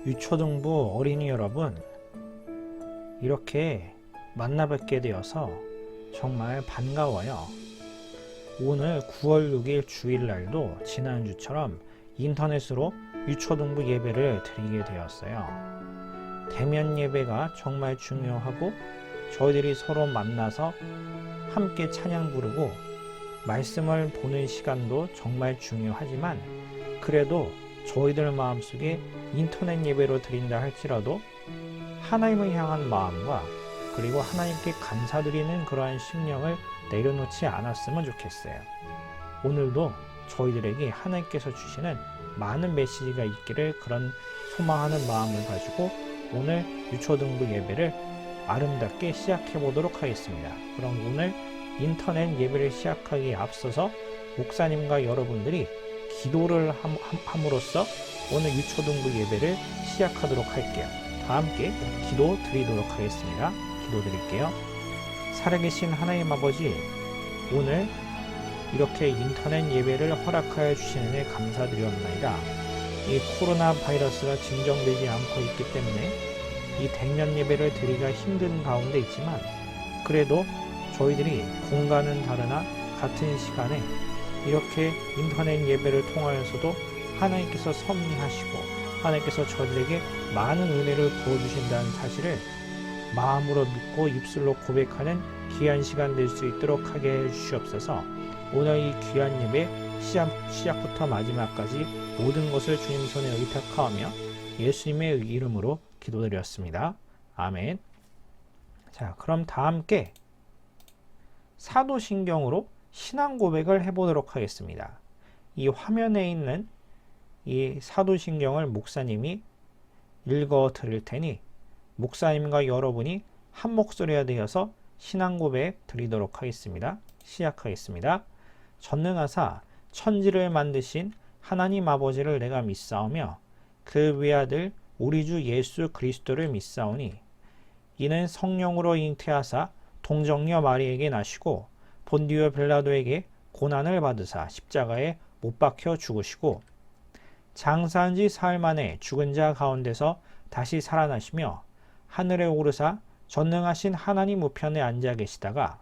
유초등부 어린이 여러분, 이렇게 만나 뵙게 되어서 정말 반가워요. 오늘 9월 6일 주일날도 지난주처럼 인터넷으로 유초등부 예배를 드리게 되었어요. 대면 예배가 정말 중요하고 저희들이 서로 만나서 함께 찬양 부르고 말씀을 보는 시간도 정말 중요하지만, 그래도 저희들 마음속에 인터넷 예배로 드린다 할지라도 하나님을 향한 마음과 그리고 하나님께 감사드리는 그러한 심령을 내려놓지 않았으면 좋겠어요. 오늘도 저희들에게 하나님께서 주시는 많은 메시지가 있기를 그런 소망하는 마음을 가지고 오늘 유초등부 예배를 아름답게 시작해 보도록 하겠습니다. 그럼 오늘 인터넷 예배를 시작하기에 앞서서 목사님과 여러분들이 기도를 함으로써 오늘 유초등부 예배를 시작하도록 할게요. 다 함께 기도 드리도록 하겠습니다. 기도 드릴게요. 살아계신 하나님 아버지, 오늘 이렇게 인터넷 예배를 허락하여 주시는 데 감사드리옵나이다. 이 코로나 바이러스가 진정되지 않고 있기 때문에 이 대면 예배를 드리기가 힘든 가운데 있지만, 그래도 저희들이 공간은 다르나 같은 시간에 이렇게 인터넷 예배를 통하여서도 하나님께서 섭리하시고 하나님께서 저들에게 많은 은혜를 부어주신다는 사실을 마음으로 믿고 입술로 고백하는 귀한 시간 될 수 있도록 하게 해주시옵소서. 오늘 이 귀한 예배 시작부터 마지막까지 모든 것을 주님 손에 의탁하오며 예수님의 이름으로 기도드렸습니다. 아멘. 자, 그럼 다 함께 사도신경으로 신앙 고백을 해보도록 하겠습니다. 이 화면에 있는 이 사도신경을 목사님이 읽어 드릴 테니 목사님과 여러분이 한 목소리가 되어서 신앙 고백 드리도록 하겠습니다. 시작하겠습니다. 전능하사 천지를 만드신 하나님 아버지를 내가 믿사오며 그 외아들 우리 주 예수 그리스도를 믿사오니 이는 성령으로 잉태하사 동정녀 마리에게 나시고 본디오 빌라도에게 고난을 받으사 십자가에 못 박혀 죽으시고 장사한 지 사흘 만에 죽은 자 가운데서 다시 살아나시며 하늘에 오르사 전능하신 하나님 우편에 앉아 계시다가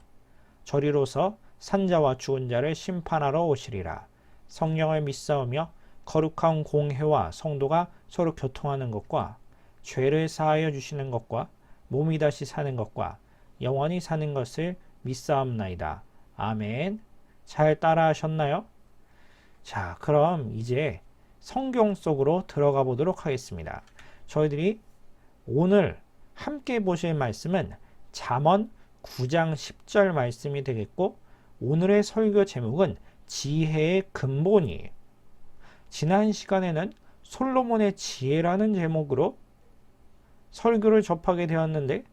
저리로서 산자와 죽은 자를 심판하러 오시리라. 성령을 믿사오며 거룩한 공회와 성도가 서로 교통하는 것과 죄를 사하여 주시는 것과 몸이 다시 사는 것과 영원히 사는 것을 믿사옵나이다. 아멘. 잘 따라하셨나요? 자, 그럼 이제 성경 속으로 들어가 보도록 하겠습니다. 저희들이 오늘 함께 보실 말씀은 잠언 9장 10절 말씀이 되겠고, 오늘의 설교 제목은 지혜의 근본이에요. 지난 시간에는 솔로몬의 지혜라는 제목으로 설교를 접하게 되었는데,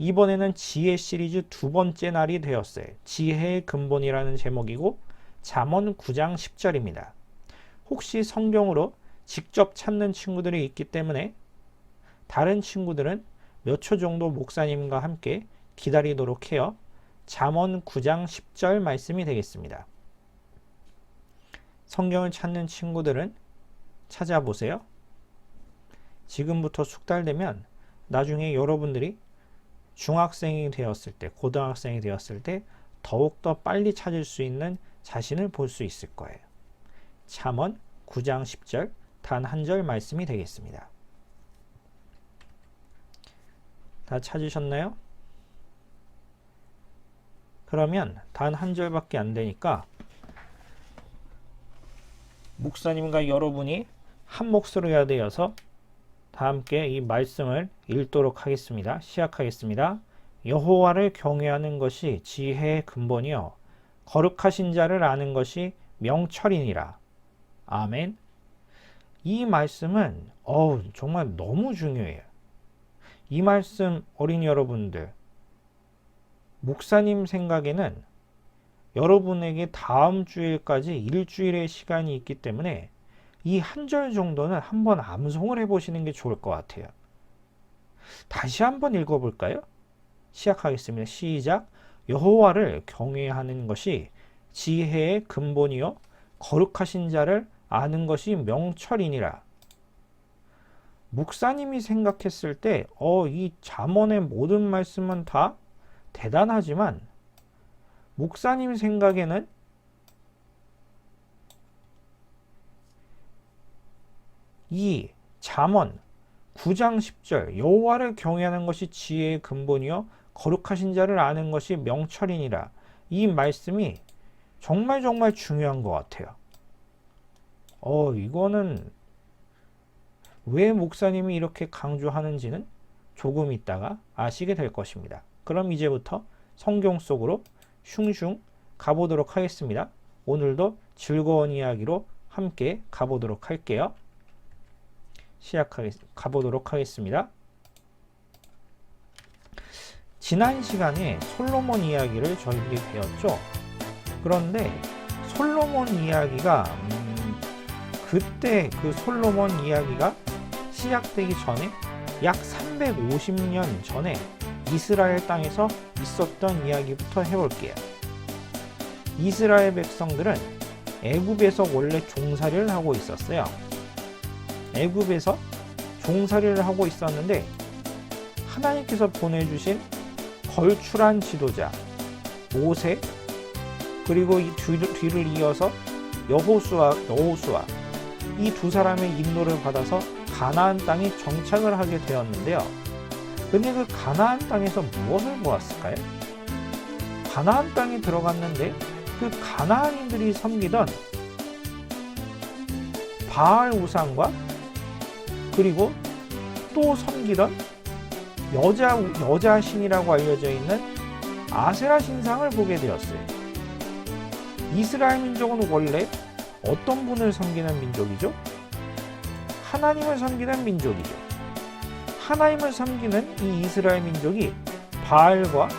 이번에는 지혜 시리즈 두 번째 날이 되었어요. 지혜의 근본이라는 제목이고 잠언 9장 10절입니다. 혹시 성경으로 직접 찾는 친구들이 있기 때문에 다른 친구들은 몇 초 정도 목사님과 함께 기다리도록 해요. 잠언 9장 10절 말씀이 되겠습니다. 성경을 찾는 친구들은 찾아보세요. 지금부터 숙달되면 나중에 여러분들이 중학생이 되었을 때, 고등학생이 되었을 때 더욱더 빨리 찾을 수 있는 자신을 볼 수 있을 거예요. 잠언 9장 10절 단 한 절 말씀이 되겠습니다. 다 찾으셨나요? 그러면 단 한 절밖에 안 되니까 목사님과 여러분이 한 목소리가 되어서 다 함께 이 말씀을 읽도록 하겠습니다. 시작하겠습니다. 여호와를 경외하는 것이 지혜의 근본이요 거룩하신 자를 아는 것이 명철이니라. 아멘. 이 말씀은 정말 너무 중요해요. 이 말씀 어린이 여러분들, 목사님 생각에는 여러분에게 다음 주일까지 일주일의 시간이 있기 때문에 이 한 절 정도는 한번 암송을 해보시는 게 좋을 것 같아요. 다시 한번 읽어볼까요? 시작하겠습니다. 시작. 여호와를 경외하는 것이 지혜의 근본이요 거룩하신 자를 아는 것이 명철이니라. 목사님이 생각했을 때, 이 잠언의 모든 말씀은 다 대단하지만, 목사님 생각에는 이 잠언 9장 10절 여호와를 경외하는 것이 지혜의 근본이요 거룩하신 자를 아는 것이 명철이니라. 이 말씀이 정말 정말 중요한 것 같아요. 이거는 왜 목사님이 이렇게 강조하는지는 조금 있다가 아시게 될 것입니다. 그럼 이제부터 성경 속으로 슝슝 가보도록 하겠습니다. 오늘도 즐거운 이야기로 함께 가보도록 할게요. 가보도록 하겠습니다. 지난 시간에 솔로몬 이야기를 저희들이 배웠죠. 그런데 솔로몬 이야기가 그때 그 솔로몬 이야기가 시작되기 전에 약 350년 전에 이스라엘 땅에서 있었던 이야기부터 해볼게요. 이스라엘 백성들은 애굽에서 원래 종살이를 하고 있었어요. 애굽에서 종살이를 하고 있었는데 하나님께서 보내주신 걸출한 지도자 모세, 그리고 이 뒤를 이어서 여호수아 이 두 사람의 인도를 받아서 가나안 땅에 정착을 하게 되었는데요. 근데 그 가나안 땅에서 무엇을 보았을까요? 가나안 땅에 들어갔는데 그 가나안인들이 섬기던 바알 우상과 그리고 또 섬기던 여자 신이라고 알려져 있는 아세라 신상을 보게 되었어요. 이스라엘 민족은 원래 어떤 분을 섬기는 민족이죠? 하나님을 섬기는 민족이죠. 하나님을 섬기는 이 이스라엘 민족이 바알과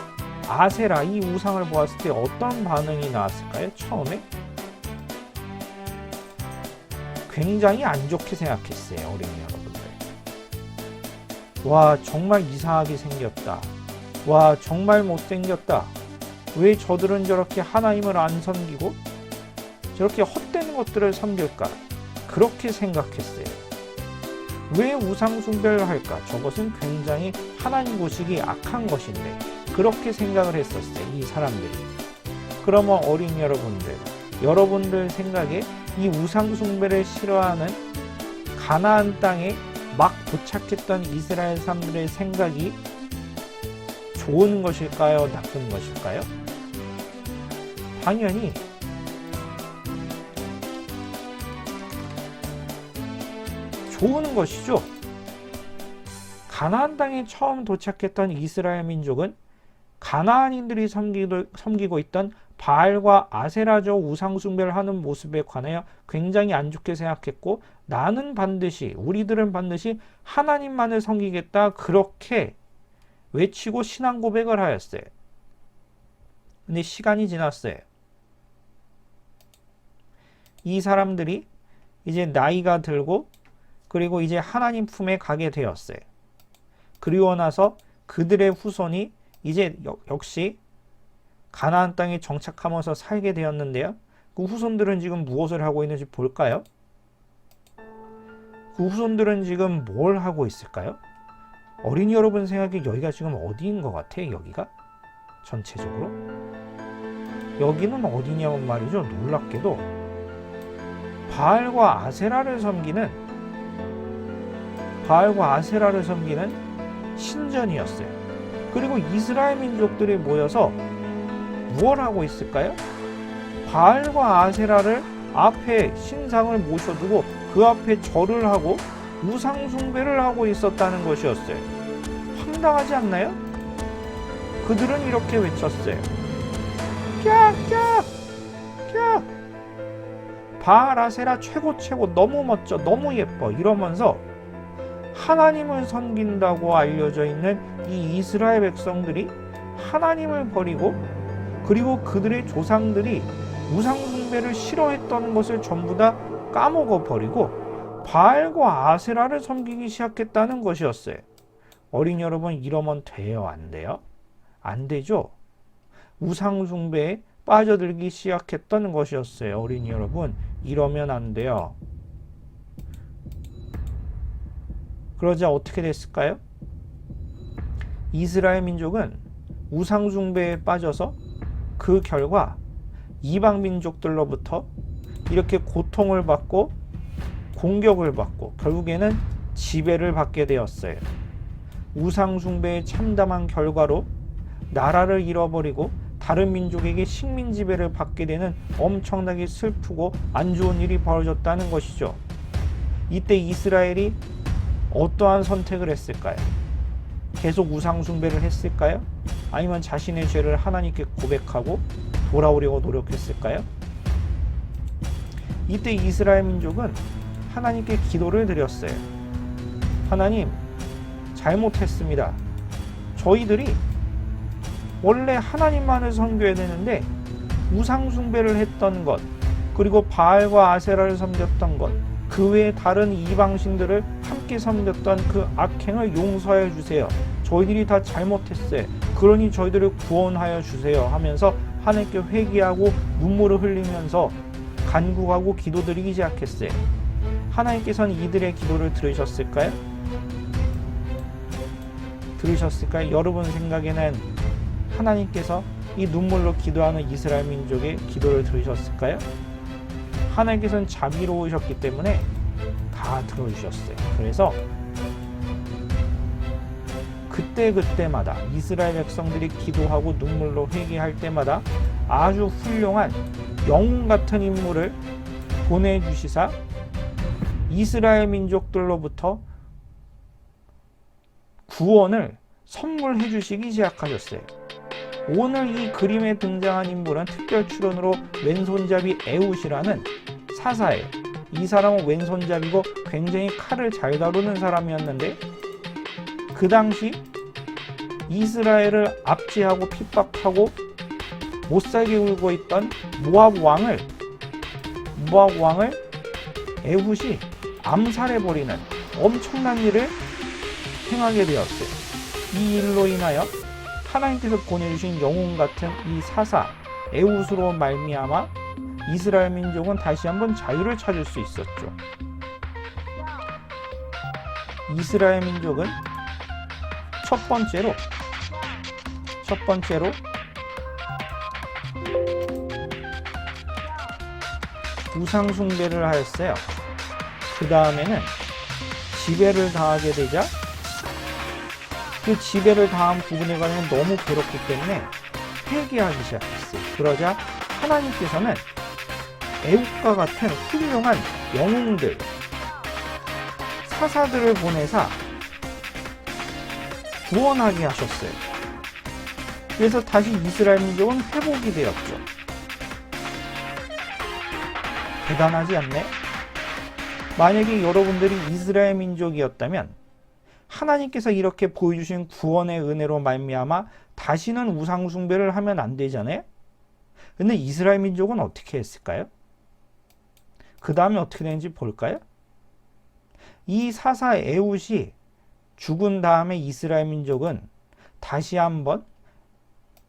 아세라 이 우상을 보았을 때 어떤 반응이 나왔을까요? 처음에 굉장히 안 좋게 생각했어요. 어린이 여러분들. 와, 정말 이상하게 생겼다. 와, 정말 못생겼다. 왜 저들은 저렇게 하나님을 안 섬기고 저렇게 헛된 것들을 섬길까? 그렇게 생각했어요. 왜 우상 숭배를 할까? 저것은 굉장히 하나님 보시기 악한 것인데 그렇게 생각을 했었어요. 이 사람들이. 그러면 어린이 여러분들 생각에 이 우상 숭배를 싫어하는 가나안 땅에 막 도착했던 이스라엘 사람들의 생각이 좋은 것일까요? 나쁜 것일까요? 당연히 좋은 것이죠. 가나안 땅에 처음 도착했던 이스라엘 민족은 가나안인들이 섬기고 있던 바알과 아세라조 우상 숭배를 하는 모습에 관하여 굉장히 안 좋게 생각했고, 우리들은 반드시 하나님만을 섬기겠다, 그렇게 외치고 신앙 고백을 하였어요. 근데 시간이 지났어요. 이 사람들이 이제 나이가 들고 그리고 이제 하나님 품에 가게 되었어요. 그리고 나서 그들의 후손이 이제 역시 가나안 땅에 정착하면서 살게 되었는데요. 그 후손들은 지금 무엇을 하고 있는지 볼까요? 그 후손들은 지금 뭘 하고 있을까요? 어린이 여러분 생각에 여기가 지금 어디인 것 같아요? 여기가? 전체적으로? 여기는 어디냐면 말이죠. 놀랍게도 바알과 아세라를 섬기는 신전이었어요. 그리고 이스라엘 민족들이 모여서 무엇을 하고 있을까요? 바알과 아세라를 앞에 신상을 모셔두고 그 앞에 절을 하고 우상 숭배를 하고 있었다는 것이었어요. 황당하지 않나요? 그들은 이렇게 외쳤어요. 꺄! 바알 아세라 최고 너무 멋져 너무 예뻐 이러면서 하나님을 섬긴다고 알려져 있는 이 이스라엘 백성들이 하나님을 버리고 그리고 그들의 조상들이 우상 숭배를 싫어했던 것을 전부 다 까먹어 버리고 바알과 아세라를 섬기기 시작했다는 것이었어요. 어린이 여러분, 이러면 돼요? 안 돼요? 안 되죠? 우상 숭배에 빠져들기 시작했던 것이었어요. 어린이 여러분, 이러면 안 돼요. 그러자 어떻게 됐을까요? 이스라엘 민족은 우상 숭배에 빠져서 그 결과 이방 민족들로부터 이렇게 고통을 받고 공격을 받고 결국에는 지배를 받게 되었어요. 우상 숭배에 참담한 결과로 나라를 잃어버리고 다른 민족에게 식민 지배를 받게 되는 엄청나게 슬프고 안 좋은 일이 벌어졌다는 것이죠. 이때 이스라엘이 어떠한 선택을 했을까요? 계속 우상 숭배를 했을까요? 아니면 자신의 죄를 하나님께 고백하고 돌아오려고 노력했을까요? 이때 이스라엘 민족은 하나님께 기도를 드렸어요. 하나님, 잘못했습니다. 저희들이 원래 하나님만을 섬겨야 되는데 우상 숭배를 했던 것, 그리고 바알과 아세라를 섬겼던 것, 그 외에 다른 이방신들을 함께 섬겼던 그 악행을 용서해 주세요. 저희들이 다 잘못했어요. 그러니 저희들을 구원하여 주세요 하면서 하나님께 회개하고 눈물을 흘리면서 간구하고 기도드리기 시작했어요. 하나님께서는 이들의 기도를 들으셨을까요? 들으셨을까요? 여러분 생각에는 하나님께서 이 눈물로 기도하는 이스라엘 민족의 기도를 들으셨을까요? 하나님께서는 자비로우셨기 때문에 다 들어주셨어요. 그래서 그때마다 이스라엘 백성들이 기도하고 눈물로 회개할 때마다 아주 훌륭한 영웅 같은 인물을 보내주시사 이스라엘 민족들로부터 구원을 선물해 주시기 시작하셨어요. 오늘 이 그림에 등장한 인물은 특별 출연으로 왼손잡이 에훗이라는 사사예요. 이 사람은 왼손잡이고 굉장히 칼을 잘 다루는 사람이었는데 그 당시 이스라엘을 압제하고 핍박하고 못살게 굴고 있던 모압 왕을 에훗이 암살해버리는 엄청난 일을 행하게 되었어요. 이 일로 인하여 하나님께서 보내주신 영웅 같은 이 사사 에훗으로 말미암아 이스라엘 민족은 다시 한번 자유를 찾을 수 있었죠. 이스라엘 민족은 첫 번째로 우상 숭배를 하였어요. 그 다음에는 지배를 당하게 되자 그 지배를 당한 부분에 관해서 너무 괴롭기 때문에 회개하기 시작했어요. 그러자 하나님께서는 에훗과 같은 훌륭한 영웅들, 사사들을 보내사 구원하게 하셨어요. 그래서 다시 이스라엘 민족은 회복이 되었죠. 대단하지 않네? 만약에 여러분들이 이스라엘 민족이었다면 하나님께서 이렇게 보여주신 구원의 은혜로 말미암아 다시는 우상 숭배를 하면 안 되잖아요. 근데 이스라엘 민족은 어떻게 했을까요? 그 다음에 어떻게 되는지 볼까요? 이 사사 에훗이 죽은 다음에 이스라엘 민족은 다시 한번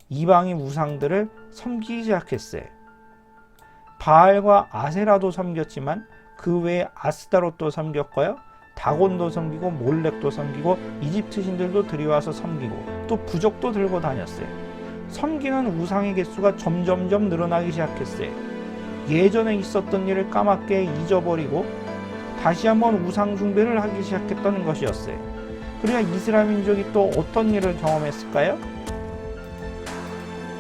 이방의 우상들을 섬기기 시작했어요. 바알과 아세라도 섬겼지만 그 외에 아스타롯도 섬겼고요. 다곤도 섬기고 몰렉도 섬기고 이집트 신들도 들여와서 섬기고 또 부적도 들고 다녔어요. 섬기는 우상의 개수가 점점점 늘어나기 시작했어요. 예전에 있었던 일을 까맣게 잊어버리고 다시 한번 우상 숭배를 하기 시작했던 것이었어요. 그러나 이스라엘 민족이 또 어떤 일을 경험했을까요?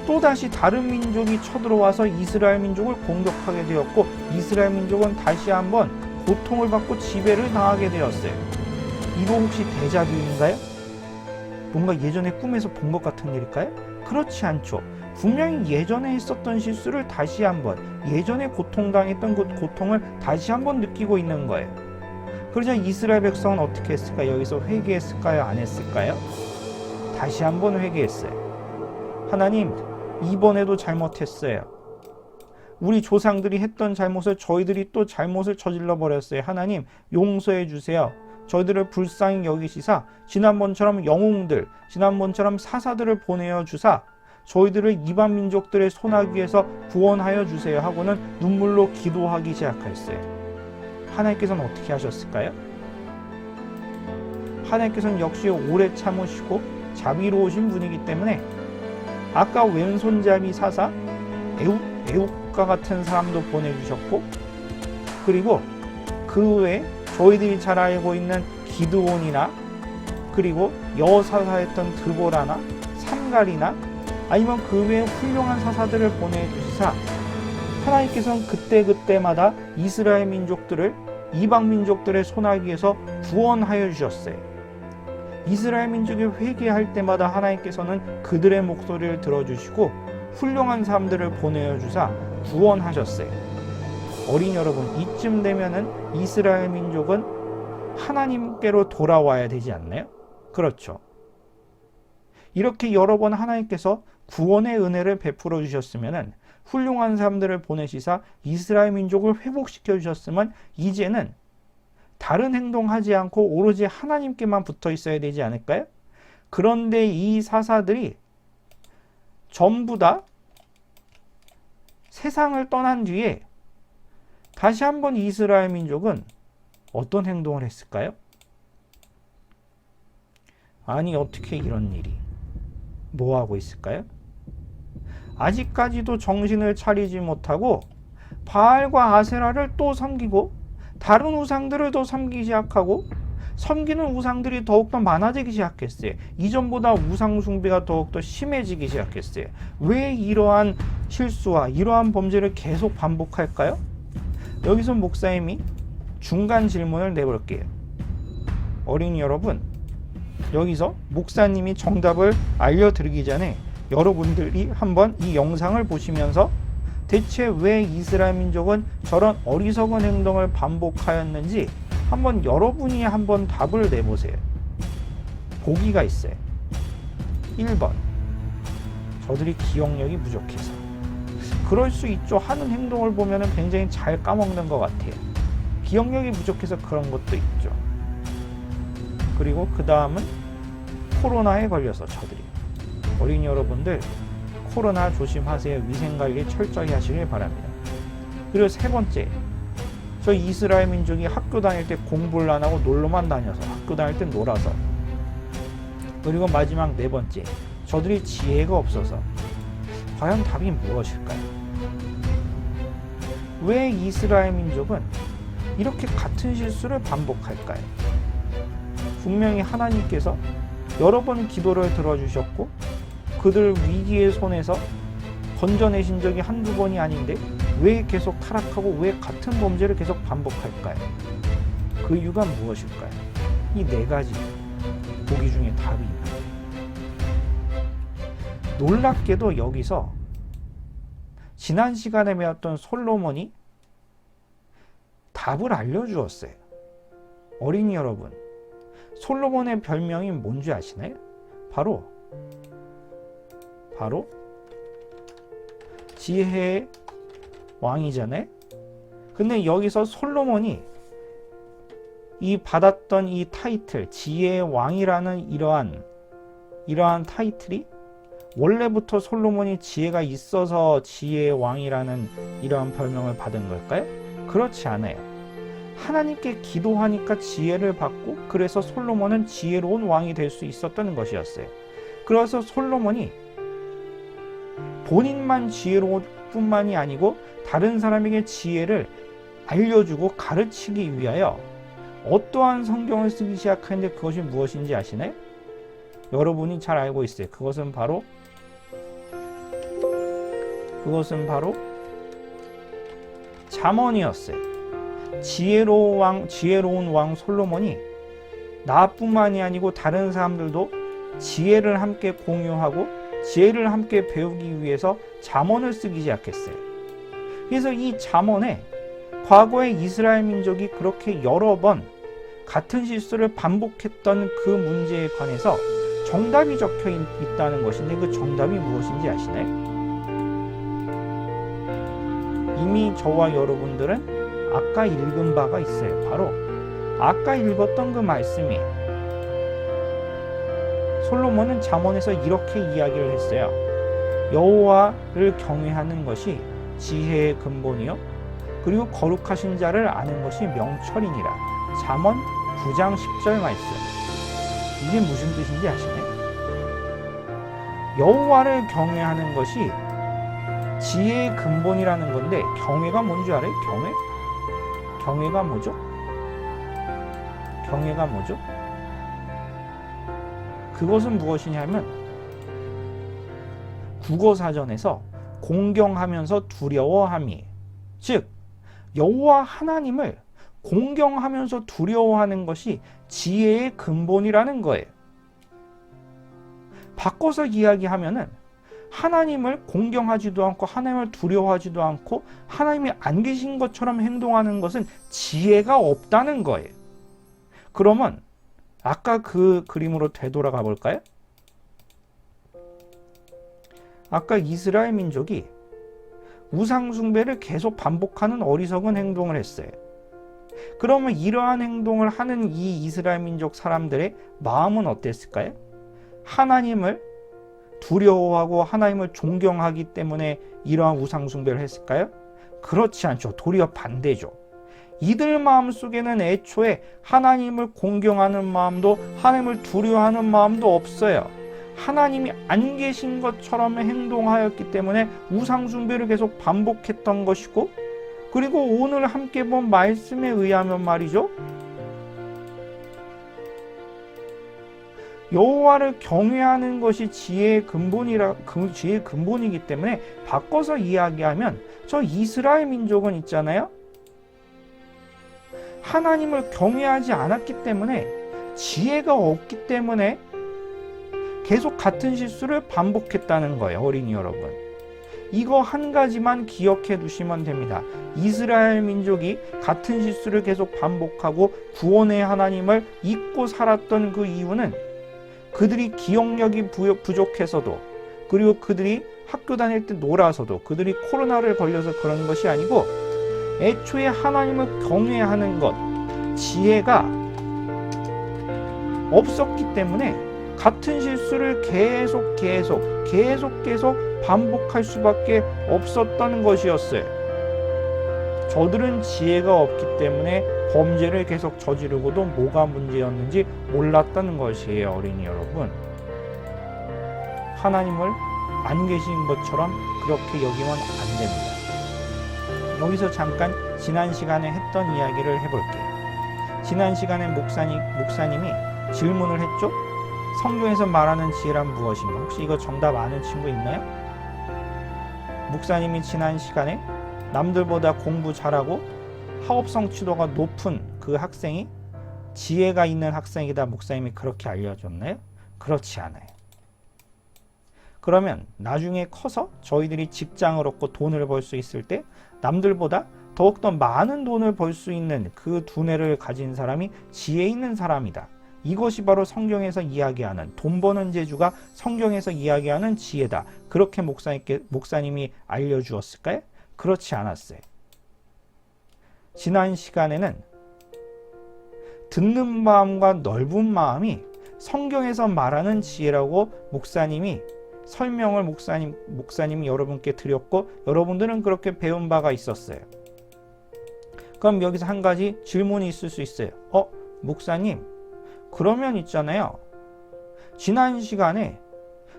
또다시 다른 민족이 쳐들어와서 이스라엘 민족을 공격하게 되었고 이스라엘 민족은 다시 한번 고통을 받고 지배를 당하게 되었어요. 이거 혹시 데자뷰인가요? 뭔가 예전에 꿈에서 본 것 같은 일일까요? 그렇지 않죠. 분명히 예전에 했었던 실수를 다시 한번 예전에 고통당했던 그 고통을 다시 한번 느끼고 있는 거예요. 그러자 이스라엘 백성은 어떻게 했을까요? 여기서 회개했을까요? 안 했을까요? 다시 한번 회개했어요. 하나님, 이번에도 잘못했어요. 우리 조상들이 했던 잘못을 저희들이 또 잘못을 저질러 버렸어요. 하나님, 용서해 주세요. 저희들을 불쌍히 여기시사 지난번처럼 영웅들, 지난번처럼 사사들을 보내어 주사 저희들을 이방 민족들의 손아귀에서 구원하여 주세요 하고는 눈물로 기도하기 시작했어요. 하나님께서는 어떻게 하셨을까요? 하나님께서는 역시 오래 참으시고 자비로우신 분이기 때문에 아까 왼손잡이 사사 애국가 같은 사람도 보내주셨고, 그리고 그 외에 저희들이 잘 알고 있는 기드온이나 그리고 여사사였던 드보라나 삼갈이나 아니면 그 외에 훌륭한 사사들을 보내주시사 하나님께서는 그때그때마다 이스라엘 민족들을 이방 민족들의 손아귀에서 구원하여 주셨어요. 이스라엘 민족이 회개할 때마다 하나님께서는 그들의 목소리를 들어주시고 훌륭한 사람들을 보내어 주사 구원하셨어요. 어린 여러분, 이쯤 되면은 이스라엘 민족은 하나님께로 돌아와야 되지 않나요? 그렇죠. 이렇게 여러 번 하나님께서 구원의 은혜를 베풀어 주셨으면은 훌륭한 사람들을 보내시사 이스라엘 민족을 회복시켜 주셨으면 이제는 다른 행동하지 않고 오로지 하나님께만 붙어 있어야 되지 않을까요? 그런데 이 사사들이 전부 다 세상을 떠난 뒤에 다시 한번 이스라엘 민족은 어떤 행동을 했을까요? 아니, 어떻게 이런 일이? 뭐 하고 있을까요? 아직까지도 정신을 차리지 못하고 바알과 아세라를 또 섬기고 다른 우상들을 또 섬기기 시작하고 섬기는 우상들이 더욱더 많아지기 시작했어요. 이전보다 우상 숭배가 더욱더 심해지기 시작했어요. 왜 이러한 실수와 이러한 범죄를 계속 반복할까요? 여기서 목사님이 중간 질문을 내볼게요. 어린이 여러분, 여기서 목사님이 정답을 알려드리기 전에 여러분들이 한번 이 영상을 보시면서 대체 왜 이스라엘 민족은 저런 어리석은 행동을 반복하였는지 한번 여러분이 한번 답을 내보세요. 보기가 있어요. 1번, 저들이 기억력이 부족해서. 그럴 수 있죠. 하는 행동을 보면 굉장히 잘 까먹는 것 같아요. 기억력이 부족해서 그런 것도 있죠. 그리고 그 다음은 코로나에 걸려서 저들이. 어린이 여러분들, 코로나 조심하세요. 위생관리 철저히 하시길 바랍니다. 그리고 세 번째, 저 이스라엘 민족이 학교 다닐 때 공부를 안 하고 놀러만 다녀서, 학교 다닐 때 놀아서. 그리고 마지막 네 번째, 저들이 지혜가 없어서. 과연 답이 무엇일까요? 왜 이스라엘 민족은 이렇게 같은 실수를 반복할까요? 분명히 하나님께서 여러 번 기도를 들어주셨고 그들 위기의 손에서 건져내신 적이 한두 번이 아닌데 왜 계속 타락하고 왜 같은 범죄를 계속 반복할까요? 그 이유가 무엇일까요? 이 네 가지 보기 중에 답이 있는데, 놀랍게도 여기서 지난 시간에 배웠던 솔로몬이 답을 알려주었어요. 어린이 여러분, 솔로몬의 별명이 뭔지 아시나요? 바로 지혜의 왕이잖아요. 근데 여기서 솔로몬이 이 받았던 이 타이틀, 지혜의 왕이라는 이러한 타이틀이 원래부터 솔로몬이 지혜가 있어서 지혜의 왕이라는 이러한 별명을 받은 걸까요? 그렇지 않아요. 하나님께 기도하니까 지혜를 받고 그래서 솔로몬은 지혜로운 왕이 될 수 있었던 것이었어요. 그래서 솔로몬이 본인만 지혜로울 뿐만이 아니고 다른 사람에게 지혜를 알려주고 가르치기 위하여 어떠한 성경을 쓰기 시작하는데 그것이 무엇인지 아시나요? 여러분이 잘 알고 있어요. 그것은 바로 잠언이었어요. 지혜로운 왕 솔로몬이 나뿐만이 아니고 다른 사람들도 지혜를 함께 공유하고 지혜를 함께 배우기 위해서 잠언을 쓰기 시작했어요. 그래서 이 잠언에 과거에 이스라엘 민족이 그렇게 여러 번 같은 실수를 반복했던 그 문제에 관해서 정답이 적혀 있다는 것인데 그 정답이 무엇인지 아시나요? 이미 저와 여러분들은 아까 읽은 바가 있어요. 바로 아까 읽었던 그 말씀이에요. 솔로몬은 잠언에서 이렇게 이야기를 했어요. 여호와를 경외하는 것이 지혜의 근본이요 그리고 거룩하신 자를 아는 것이 명철이니라. 잠언 9장 10절 말씀. 이게 무슨 뜻인지 아시나요? 여호와를 경외하는 것이 지혜의 근본이라는 건데, 경외가 뭔지 알아요? 경외가 뭐죠? 경외가 뭐죠? 그것은 무엇이냐면 국어사전에서 공경하면서 두려워함이, 즉 여호와 하나님을 공경하면서 두려워하는 것이 지혜의 근본이라는 거예요. 바꿔서 이야기하면은 하나님을 공경하지도 않고 하나님을 두려워하지도 않고 하나님이 안 계신 것처럼 행동하는 것은 지혜가 없다는 거예요. 그러면 아까 그 그림으로 되돌아가 볼까요? 아까 이스라엘 민족이 우상 숭배를 계속 반복하는 어리석은 행동을 했어요. 그러면 이러한 행동을 하는 이 이스라엘 민족 사람들의 마음은 어땠을까요? 하나님을 두려워하고 하나님을 존경하기 때문에 이러한 우상 숭배를 했을까요? 그렇지 않죠. 도리어 반대죠. 이들 마음속에는 애초에 하나님을 공경하는 마음도 하나님을 두려워하는 마음도 없어요. 하나님이 안 계신 것처럼 행동하였기 때문에 우상 숭배를 계속 반복했던 것이고, 그리고 오늘 함께 본 말씀에 의하면 말이죠, 여호와를 경외하는 것이 지혜의 근본이기 때문에 바꿔서 이야기하면 저 이스라엘 민족은 있잖아요, 하나님을 경외하지 않았기 때문에, 지혜가 없기 때문에 계속 같은 실수를 반복했다는 거예요. 어린이 여러분, 이거 한 가지만 기억해 두시면 됩니다. 이스라엘 민족이 같은 실수를 계속 반복하고 구원의 하나님을 잊고 살았던 그 이유는 그들이 기억력이 부족해서도, 그리고 그들이 학교 다닐 때 놀아서도, 그들이 코로나를 걸려서 그런 것이 아니고 애초에 하나님을 경외하는 것, 지혜가 없었기 때문에 같은 실수를 계속 반복할 수밖에 없었던 것이었어요. 저들은 지혜가 없기 때문에 범죄를 계속 저지르고도 뭐가 문제였는지 몰랐다는 것이에요. 어린이 여러분, 하나님을 안 계신 것처럼 그렇게 여기면 안 됩니다. 여기서 잠깐 지난 시간에 했던 이야기를 해볼게요. 지난 시간에 목사님이 질문을 했죠. 성경에서 말하는 지혜란 무엇인가? 혹시 이거 정답 아는 친구 있나요? 목사님이 지난 시간에 남들보다 공부 잘하고 학업 성취도가 높은 그 학생이 지혜가 있는 학생이다, 목사님이 그렇게 알려줬나요? 그렇지 않아요. 그러면 나중에 커서 저희들이 직장을 얻고 돈을 벌 수 있을 때 남들보다 더욱더 많은 돈을 벌 수 있는 그 두뇌를 가진 사람이 지혜 있는 사람이다. 이것이 바로 성경에서 이야기하는, 돈 버는 재주가 성경에서 이야기하는 지혜다. 그렇게 목사님이 알려주었을까요? 그렇지 않았어요. 지난 시간에는 듣는 마음과 넓은 마음이 성경에서 말하는 지혜라고 목사님이 설명을 목사님이 여러분께 드렸고, 여러분들은 그렇게 배운 바가 있었어요. 그럼 여기서 한 가지 질문이 있을 수 있어요. 목사님, 그러면 있잖아요, 지난 시간에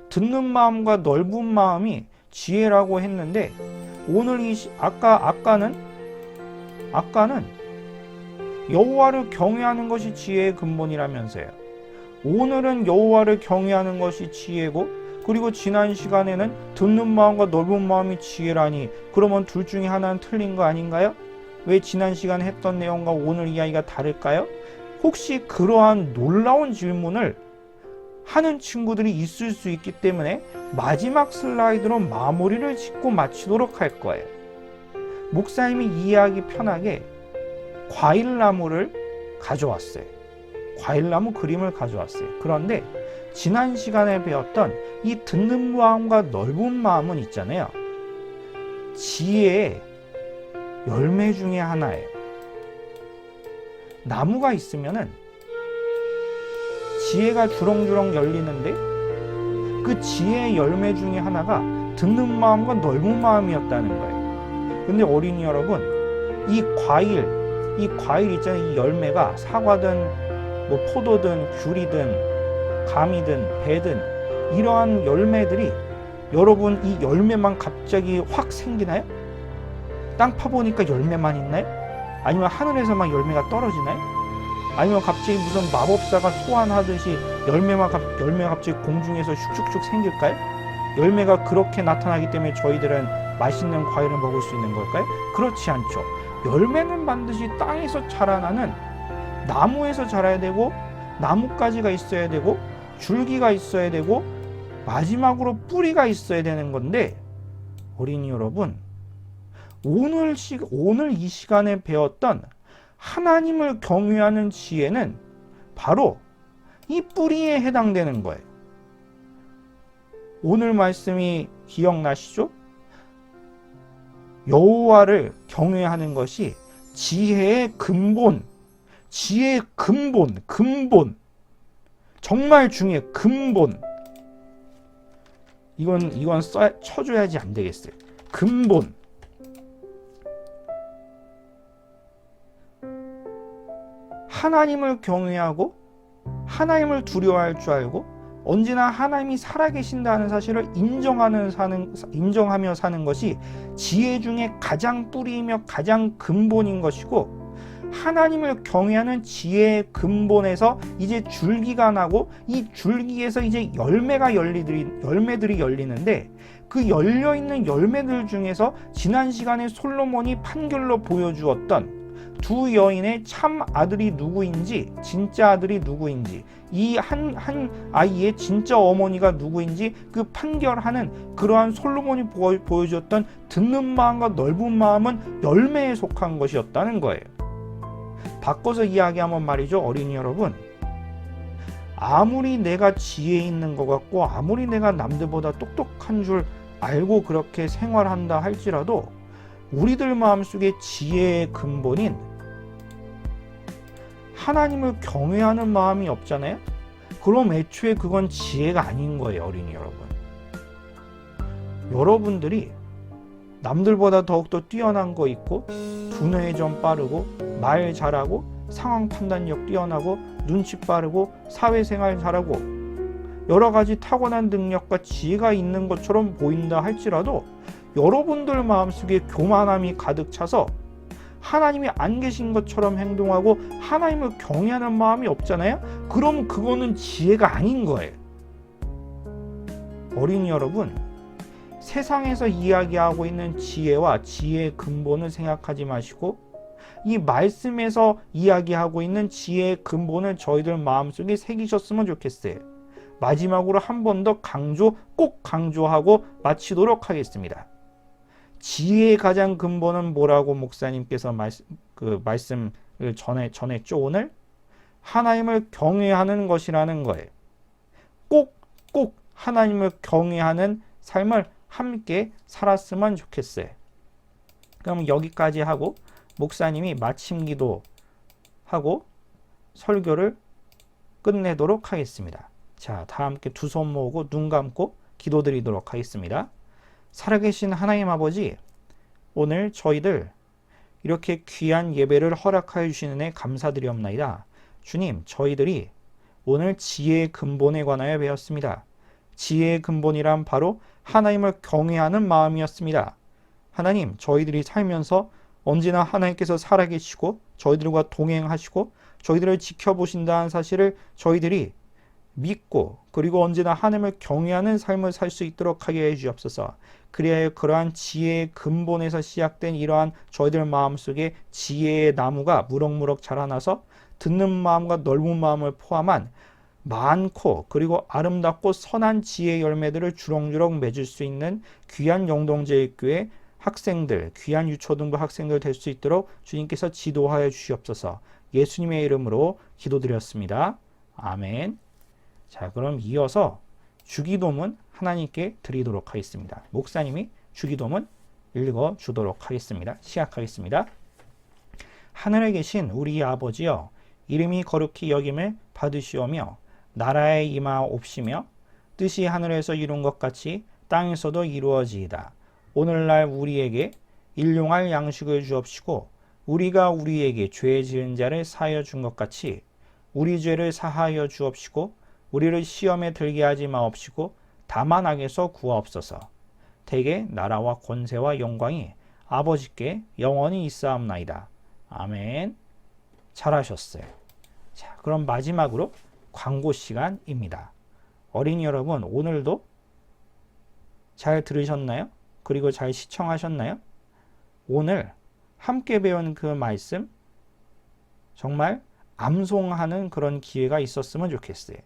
듣는 마음과 넓은 마음이 지혜라고 했는데 오늘 아까는 여호와를 경외하는 것이 지혜의 근본이라면서요. 오늘은 여호와를 경외하는 것이 지혜고, 그리고 지난 시간에는 듣는 마음과 넓은 마음이 지혜라니, 그러면 둘 중에 하나는 틀린 거 아닌가요? 왜 지난 시간에 했던 내용과 오늘 이야기가 다를까요? 혹시 그러한 놀라운 질문을 하는 친구들이 있을 수 있기 때문에 마지막 슬라이드로 마무리를 짓고 마치도록 할 거예요. 목사님이 이해하기 편하게 과일나무를 가져왔어요. 과일나무 그림을 가져왔어요. 그런데 지난 시간에 배웠던 이 듣는 마음과 넓은 마음은 있잖아요, 지혜의 열매 중에 하나예요. 나무가 있으면은 지혜가 주렁주렁 열리는데 그 지혜의 열매 중에 하나가 듣는 마음과 넓은 마음이었다는 거예요. 근데 어린이 여러분, 이 과일 있잖아요. 이 열매가 사과든 뭐 포도든 귤이든 감이든 배든 이러한 열매들이 여러분 이 열매만 갑자기 확 생기나요? 땅 파보니까 열매만 있나요? 아니면 하늘에서만 열매가 떨어지나요? 아니면 갑자기 무슨 마법사가 소환하듯이 열매가 갑자기 공중에서 슉슉슉 생길까요? 열매가 그렇게 나타나기 때문에 저희들은 맛있는 과일을 먹을 수 있는 걸까요? 그렇지 않죠. 열매는 반드시 땅에서 자라나는 나무에서 자라야 되고, 나뭇가지가 있어야 되고, 줄기가 있어야 되고, 마지막으로 뿌리가 있어야 되는 건데, 어린이 여러분, 오늘 이 시간에 배웠던 하나님을 경외하는 지혜는 바로 이 뿌리에 해당되는 거예요. 오늘 말씀이 기억나시죠? 여호와를 경외하는 것이 지혜의 근본, 근본. 정말 중요해, 근본. 이건 쳐줘야지 안 되겠어요. 근본. 하나님을 경외하고 하나님을 두려워할 줄 알고 언제나 하나님이 살아계신다는 사실을 인정하며 사는 것이 지혜 중에 가장 뿌리이며 가장 근본인 것이고, 하나님을 경외하는 지혜의 근본에서 이제 줄기가 나고 이 줄기에서 이제 열매들이 열리는데, 그 열려있는 열매들 중에서 지난 시간에 솔로몬이 판결로 보여주었던 두 여인의 참 아들이 누구인지, 진짜 아들이 누구인지, 이 한 아이의 진짜 어머니가 누구인지 그 판결하는 그러한 솔로몬이 보여주었던 듣는 마음과 넓은 마음은 열매에 속한 것이었다는 거예요. 바꿔서 이야기하면 말이죠, 어린이 여러분, 아무리 내가 지혜 있는 것 같고 아무리 내가 남들보다 똑똑한 줄 알고 그렇게 생활한다 할지라도 우리들 마음속에 지혜의 근본인 하나님을 경외하는 마음이 없잖아요? 그럼 애초에 그건 지혜가 아닌 거예요, 어린이 여러분. 여러분들이 남들보다 더욱더 뛰어난 거 있고, 두뇌 좀 빠르고, 말 잘하고, 상황 판단력 뛰어나고, 눈치 빠르고, 사회생활 잘하고, 여러 가지 타고난 능력과 지혜가 있는 것처럼 보인다 할지라도 여러분들 마음속에 교만함이 가득 차서 하나님이 안 계신 것처럼 행동하고 하나님을 경외하는 마음이 없잖아요? 그럼 그거는 지혜가 아닌 거예요. 어린이 여러분, 세상에서 이야기하고 있는 지혜와 지혜의 근본을 생각하지 마시고 이 말씀에서 이야기하고 있는 지혜의 근본을 저희들 마음속에 새기셨으면 좋겠어요. 마지막으로 한 번 더 꼭 강조하고 마치도록 하겠습니다. 지혜의 가장 근본은 뭐라고 목사님께서 말씀을 전했죠, 오늘? 하나님을 경외하는 것이라는 거예요. 꼭 하나님을 경외하는 삶을 함께 살았으면 좋겠어요. 그럼 여기까지 하고 목사님이 마침 기도하고 설교를 끝내도록 하겠습니다. 자, 다 함께 두 손 모으고 눈 감고 기도드리도록 하겠습니다. 살아계신 하나님 아버지, 오늘 저희들 이렇게 귀한 예배를 허락하여 주시는 애 감사드리옵나이다. 주님, 저희들이 오늘 지혜의 근본에 관하여 배웠습니다. 지혜의 근본이란 바로 하나님을 경외하는 마음이었습니다. 하나님, 저희들이 살면서 언제나 하나님께서 살아계시고 저희들과 동행하시고 저희들을 지켜보신다는 사실을 저희들이 믿고 그리고 언제나 하나님을 경외하는 삶을 살 수 있도록 하게 해주옵소서. 그래야 그러한 지혜의 근본에서 시작된 이러한 저희들 마음속에 지혜의 나무가 무럭무럭 자라나서 듣는 마음과 넓은 마음을 포함한 많고 그리고 아름답고 선한 지혜의 열매들을 주렁주렁 맺을 수 있는 귀한 영동제일교회 학생들, 귀한 유초등부 학생들 될 수 있도록 주님께서 지도하여 주시옵소서. 예수님의 이름으로 기도드렸습니다. 아멘. 자, 그럼 이어서 주기도문 하나님께 드리도록 하겠습니다. 목사님이 주기도문 읽어주도록 하겠습니다. 시작하겠습니다. 하늘에 계신 우리 아버지여, 이름이 거룩히 여김을 받으시오며 나라에 임하옵시며 뜻이 하늘에서 이룬 것 같이 땅에서도 이루어지이다. 오늘날 우리에게 일용할 양식을 주옵시고 우리가 우리에게 죄 지은 자를 사하여 준 것 같이 우리 죄를 사하여 주옵시고 우리를 시험에 들게 하지 마옵시고 다만 악에서 구하옵소서. 대개 나라와 권세와 영광이 아버지께 영원히 있사옵나이다. 아멘. 잘하셨어요. 자, 그럼 마지막으로 광고 시간입니다. 어린이 여러분, 오늘도 잘 들으셨나요? 그리고 잘 시청하셨나요? 오늘 함께 배운 그 말씀 정말 암송하는 그런 기회가 있었으면 좋겠어요.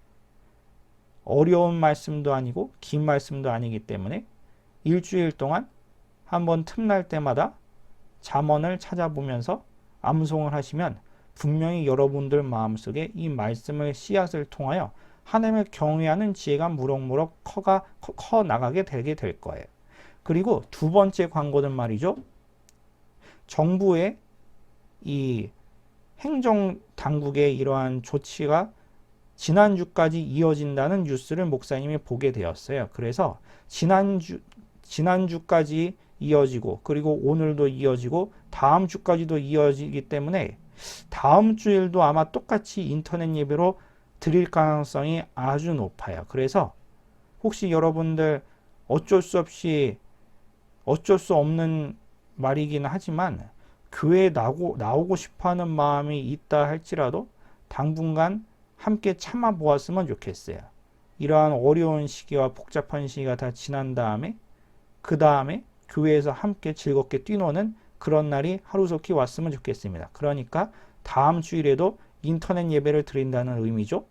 어려운 말씀도 아니고 긴 말씀도 아니기 때문에 일주일 동안 한번 틈날 때마다 잠언을 찾아보면서 암송을 하시면 분명히 여러분들 마음속에 이 말씀의 씨앗을 통하여 하나님을 경외하는 지혜가 무럭무럭 커 나가게 되게 될 거예요. 그리고 두 번째 광고는 말이죠. 정부의 이 행정당국의 이러한 조치가 지난주까지 이어진다는 뉴스를 목사님이 보게 되었어요. 그래서 지난주까지 이어지고 그리고 오늘도 이어지고 다음 주까지도 이어지기 때문에 다음 주일도 아마 똑같이 인터넷 예배로 드릴 가능성이 아주 높아요. 그래서 혹시 여러분들 어쩔 수 없는 말이긴 하지만 교회에 나오고 싶어하는 마음이 있다 할지라도 당분간 함께 참아 보았으면 좋겠어요. 이러한 어려운 시기와 복잡한 시기가 다 지난 다음에 그 다음에 교회에서 함께 즐겁게 뛰노는 그런 날이 하루속히 왔으면 좋겠습니다. 그러니까 다음 주일에도 인터넷 예배를 드린다는 의미죠.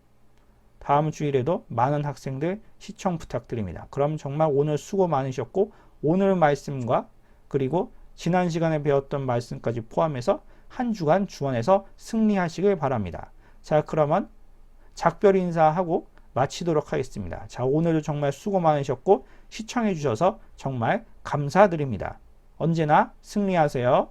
다음 주일에도 많은 학생들 시청 부탁드립니다. 그럼 정말 오늘 수고 많으셨고 오늘 말씀과 그리고 지난 시간에 배웠던 말씀까지 포함해서 한 주간 주원에서 승리하시길 바랍니다. 자, 그러면 작별 인사하고 마치도록 하겠습니다. 자, 오늘도 정말 수고 많으셨고 시청해 주셔서 정말 감사드립니다. 언제나 승리하세요.